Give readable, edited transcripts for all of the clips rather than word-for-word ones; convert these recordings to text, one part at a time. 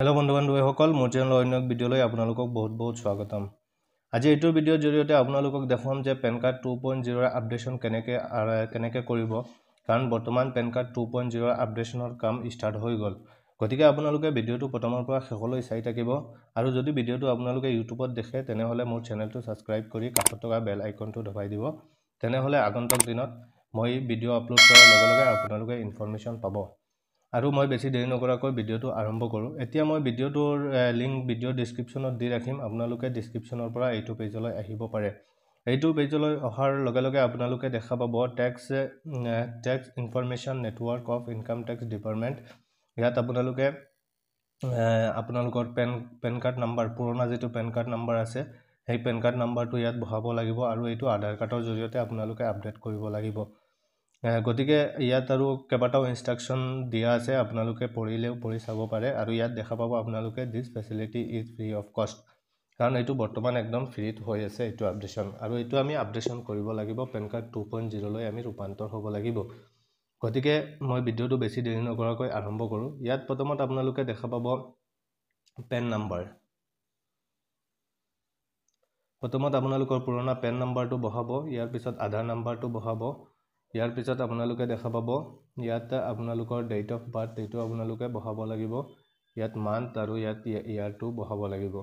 Hello' বন্ধু-বান্ধৱীসকল, মোৰ চেনেলৰ অন্য এক ভিডিঅ'লৈ আপোনালোকক বহুত স্বাগতম। আজি এইটো ভিডিঅ'ৰ জৰিয়তে আপোনালোকক দেখাম যে পেন কাৰ্ড 2.0 আপডেশ্যন কেনেকৈ কৰিব, কাৰণ বৰ্তমান পেন কাৰ্ড 2.0 আপডেশ্যনৰ কাম ষ্টাৰ্ট হৈ গ'ল। গতিকে আপোনালোকে ভিডিঅ'টো প্ৰথমৰ পৰা শেষলৈ চাই থাকিব, আৰু যদি ভিডিঅ'টো আপোনালোকে ইউটিউবত দেখে তেনেহ'লে মোৰ চেনেলটো ছাবস্ক্ৰাইব কৰি কাষত থকা বেল আইকনটো দবাই দিব। তেনেহ'লে আগন্তুক দিনত মই ভিডিঅ' আপলোড কৰাৰ লগে লগে আপোনালোকে ইনফৰমেশ্যন পাব। আৰু মই বেছি দেৰি নকৰাকৈ ভিডিঅ'টো আৰম্ভ কৰোঁ। এতিয়া মই ভিডিঅ'টোৰ লিংক ভিডিঅ' ডিছক্ৰিপশ্যনত দি ৰাখিম। আপোনালোকে ডিছক্ৰিপশ্যনৰ পৰা এইটো পেজলৈ আহিব পাৰে। এইটো পেজলৈ অহাৰ লগে লগে আপোনালোকে দেখা পাব tax information network of income tax department. ইয়াত আপোনালোকে আপোনালোকৰ পেন কাৰ্ড নাম্বাৰ, পুৰণা যিটো পেন কাৰ্ড নাম্বাৰ আছে সেই পেন কাৰ্ড নাম্বাৰটো ইয়াত বহাব লাগিব, আৰু এইটো আধাৰ কাৰ্ডৰ জৰিয়তে আপোনালোকে আপডেট কৰিব লাগিব। গতিকে ইয়াত আৰু কেইবাটাও ইনষ্ট্ৰাকশ্যন দিয়া আছে, আপোনালোকে পঢ়ি চাব পাৰে। আৰু ইয়াত দেখা পাব আপোনালোকে দিছ ফেচিলিটি ইজ ফ্ৰী অফ কষ্ট, কাৰণ এইটো বৰ্তমান একদম ফ্ৰীত হৈ আছে এইটো আপডেশ্যন, আৰু এইটো আমি আপডেশ্যন কৰিব লাগিব। পেন কাৰ্ড 2.0লৈ আমি ৰূপান্তৰ হ'ব লাগিব। গতিকে মই ভিডিঅ'টো বেছি দেৰি নকৰাকৈ আৰম্ভ কৰোঁ। ইয়াত প্ৰথমত আপোনালোকে দেখা পাব পেন নাম্বাৰ। প্ৰথমত আপোনালোকৰ পুৰণা পেন নাম্বাৰটো বহাব, ইয়াৰ পিছত আধাৰ নাম্বাৰটো বহাব। ইয়াৰ পিছত আপোনালোকে দেখা পাব ইয়াত আপোনালোকৰ ডেট অফ বাৰ্থ এইটো আপোনালোকে বহাব লাগিব। ইয়াত মান্থ আৰু ইয়াত ইয়াৰটো বহাব লাগিব।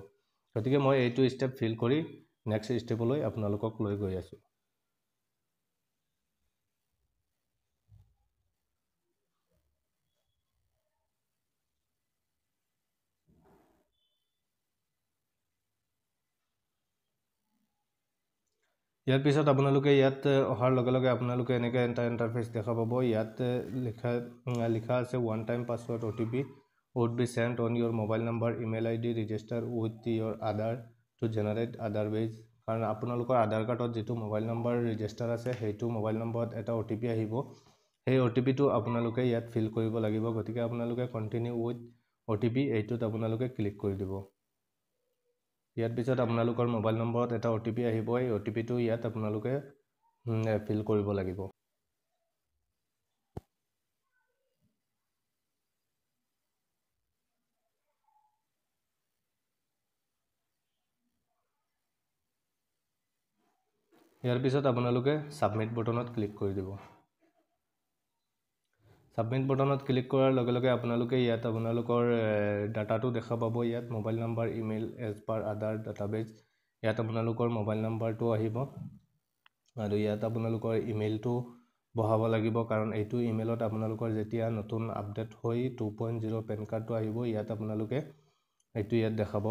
গতিকে মই এইটো ষ্টেপ ফিল কৰি নেক্সট ষ্টেপলৈ আপোনালোকক লৈ গৈ আছোঁ। ইয়াৰ পিছত আপোনালোকে ইয়াত অহাৰ লগে লগে আপোনালোকে এনেকৈ এটা ইণ্টাৰফেচ দেখা পাব। ইয়াত লিখা আছে one time password OTP would be sent on your mobile number, email ID, register with your Aadhaar to generate Aadhaar base। কাৰণ আপোনালোকৰ আধাৰ কাৰ্ডত যিটো মোবাইল নম্বৰ ৰেজিষ্টাৰ আছে সেইটো মোবাইল নম্বৰত এটা OTP আহিব। সেই OTPটো আপোনালোকে ইয়াত ফিল কৰিব লাগিব। গতিকে আপোনালোকে কণ্টিনিউ উইথ OTP এইটোত আপোনালোকে ক্লিক কৰি দিব। ইয়াৰ পিছত আপোনালোকৰ মোবাইল নম্বৰত এটা OTP আহিব। এই OTPটো ইয়াত আপোনালোকে ফিল কৰিব লাগিব। ইয়াৰ পিছত আপোনালোকে ছাবমিট বটনত ক্লিক কৰি দিব। ছাবমিট বটনত ক্লিক কৰাৰ লগে লগে আপোনালোকে ইয়াত আপোনালোকৰ ডাটাটো দেখা পাব। ইয়াত mobile number, email as per Aadhaar database. ইয়াত আপোনালোকৰ মোবাইল নাম্বাৰটো আহিব, আৰু ইয়াত আপোনালোকৰ ইমেইলটো বহাব লাগিব, কাৰণ এইটো ইমেইলত আপোনালোকৰ যেতিয়া নতুন আপডেট হৈ 2.0 পেন কাৰ্ডটো আহিব, ইয়াত আপোনালোকে এইটো ইয়াত দেখাব।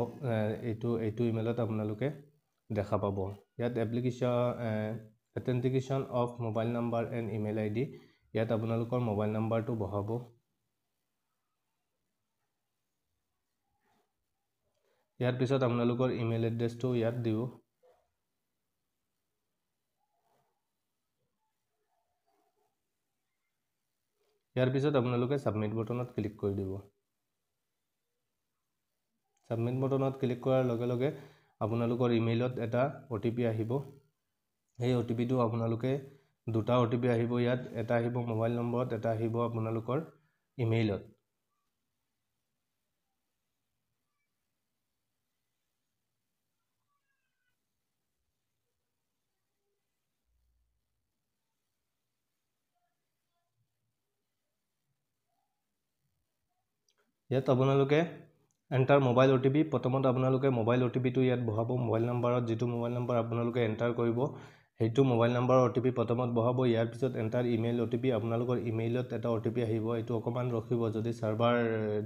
এইটো ইমেইলত আপোনালোকে দেখা পাব। ইয়াত authentication of mobile number and email ID, ইয়াত আপোনালোকৰ মোবাইল নাম্বাৰটো বহাব। ইয়াৰ পিছত আপোনালোকৰ ইমেইল এড্ৰেছটো ইয়াত দিব। ইয়াৰ পিছত আপোনালোকে ছাবমিট বটনত ক্লিক কৰি দিব। ছাবমিট বটনত ক্লিক কৰাৰ লগে লগে আপোনালোকৰ ইমেইলত এটা OTP আহিব। সেই OTPটো আপোনালোকে দুটা OTP আহিব। ইয়াত এটা আহিব মোবাইল নম্বৰত, এটা আহিব আপোনালোকৰ ইমেইলত। ইয়াত আপোনালোকে এণ্টাৰ মোবাইল OTP, প্ৰথমত আপোনালোকে মোবাইল OTPটো ইয়াত বহাব। মোবাইল নাম্বাৰত যিটো মোবাইল নাম্বাৰ আপোনালোকে এণ্টাৰ কৰিব সেইটো মোবাইল নাম্বাৰৰ OTP প্ৰথমত বহাব। ইয়াৰ পিছত এণ্টাৰ ইমেইল OTP, আপোনালোকৰ ইমেইলত এটা OTP আহিব। এইটো অকণমান ৰখিব, যদি ছাৰ্ভাৰ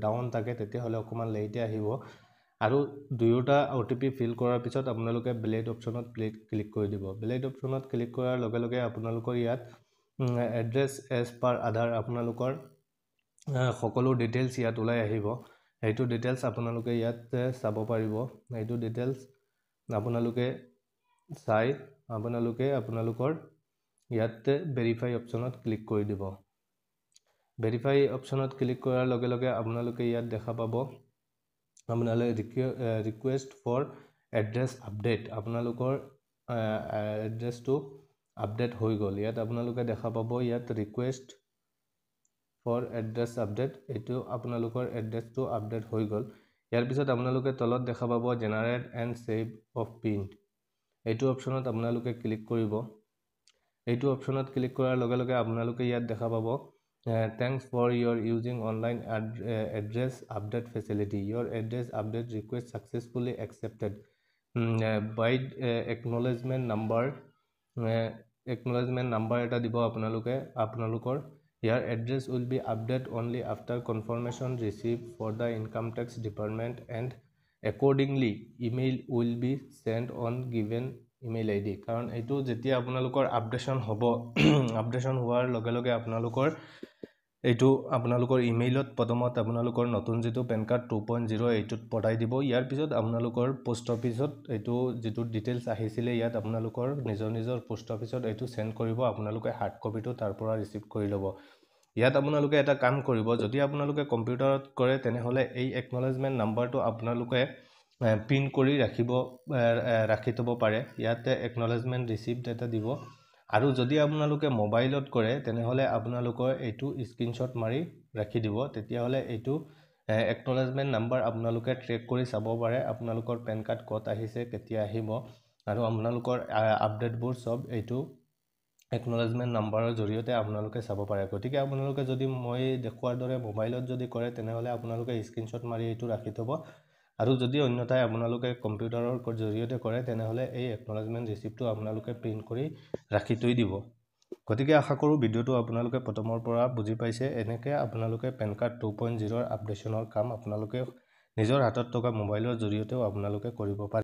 ডাউন থাকে তেতিয়াহ'লে অকণমান লেইটে আহিব। আৰু দুয়োটা OTP ফিল কৰাৰ পিছত আপোনালোকে বেলেগ অপশ্যনত ক্লিক কৰি দিব। বেলেগ অপশ্যনত ক্লিক কৰাৰ লগে লগে আপোনালোকৰ ইয়াত এড্ৰেছ এজ পাৰ আধাৰ আপোনালোকৰ সকলো ডিটেইলছ ইয়াত ওলাই আহিব। সেইটো ডিটেইলছ আপোনালোকে ইয়াত চাব পাৰিব। এইটো ডিটেইলছ আপোনালোকে চাই আপোনালোকৰ ইয়াত ভেৰিফাই অপশ্যনত ক্লিক কৰি দিব। ভেৰিফাই অপশ্যনত ক্লিক কৰাৰ লগে লগে আপোনালোকে ইয়াত দেখা পাব ৰিকুৱেষ্ট ফৰ এড্ৰেছ আপডেট। আপোনালোকৰ এড্ৰেছটো আপডেট হৈ গ'ল। ইয়াত আপোনালোকে দেখা পাব ইয়াত ৰিকুৱেষ্ট ফৰ এড্ৰেছ আপডেট, এইটো আপোনালোকৰ এড্ৰেছটো আপডেট হৈ গ'ল। ইয়াৰ পিছত আপোনালোকে তলত দেখা পাব generate and save of pin এইটো অপশ্যনত আপোনালোকে ক্লিক কৰিব এইটো অপশ্যনত ক্লিক কৰাৰ লগে লগে আপোনালোকে ইয়াত দেখা পাব thanks for your using online address update facility your address update request successfully accepted by acknowledgement number এটা দিব আপোনালোকৰ your address will be updated only after confirmation received for the income tax department and accordingly email will be sent on given email id কাৰণ এইটো যেতিয়া আপোনালোকৰ updation হ'ব updation হোৱাৰ লগে লগে আপোনালোকৰ এইটো আপোনালোকৰ ইমেইলত প্ৰথমত আপোনালোকৰ নতুন যেটো পেন কাৰ্ড 2.0 এইটোত পঠাই দিব ইয়াৰ পিছত আপোনালোকৰ পোষ্ট অফিসত এইটো যেটো ডিটেইলছ আহিছিলে ইয়াত আপোনালোকৰ নিজৰ পোষ্ট অফিসত এইটো সেন্ড কৰিব আপোনালোকে হাৰ্ড কপিটো তাৰ পৰা ৰিসিভ কৰি ল'ব ইয়াত আপোনালোকে এটা কাম কৰিব যদি আপোনালোকে কম্পিউটাৰত কৰে তেনেহলে এই একনলেজমেন্ট নাম্বাৰটো আপোনালোকে পিন কৰি ৰাখি থব পাৰে ইয়াতে একনলেজমেন্ট ৰিসিভড এটা দিব আৰু যদি আপোনালোকে মোবাইলত কৰে তেনেহলে আপোনালোকৰ এইটো স্ক্ৰিনশ্বট মাৰি ৰাখি দিব তেতিয়া হলে এইটো একনলেজমেন্ট নাম্বাৰ আপোনালোকে ট্ৰেক কৰি চাব পাৰে আপোনালোকৰ পেন কাৰ্ড কত আহিছে কেতিয়া আহিব আৰু আপোনালোকৰ আপডেটবোৰ সব এইটো একনলেজমেন্ট নাম্বাৰৰ জৰিয়তে আপোনালোকে চাব পাৰে গতিকে আপোনালোকে যদি মই দেখুৱাৰ দৰে মোবাইলত যদি কৰে তেনেহলে আপোনালোকে স্ক্ৰিনশ্বট মাৰি এইটো ৰাখি থব আৰু যদি অন্যথাই আপোনালোকে কম্পিউটাৰৰ জৰিয়তে কৰে তেনেহলে এই একনলেজমেন্ট ৰিসিপ্টটো আপোনালোকে প্ৰিন্ট কৰি ৰাখি থৈ দিব গতিকে আশা কৰো ভিডিওটো আপোনালোকে প্ৰথমৰ পৰা বুজি পাইছে এনেকৈ আপোনালোকে পেন কাৰ্ড 2.0 ৰ আপডেশনৰ কাম আপোনালোকে নিজৰ হাতত থকা মোবাইলৰ জৰিয়তেও আপোনালোকে কৰিব পাৰে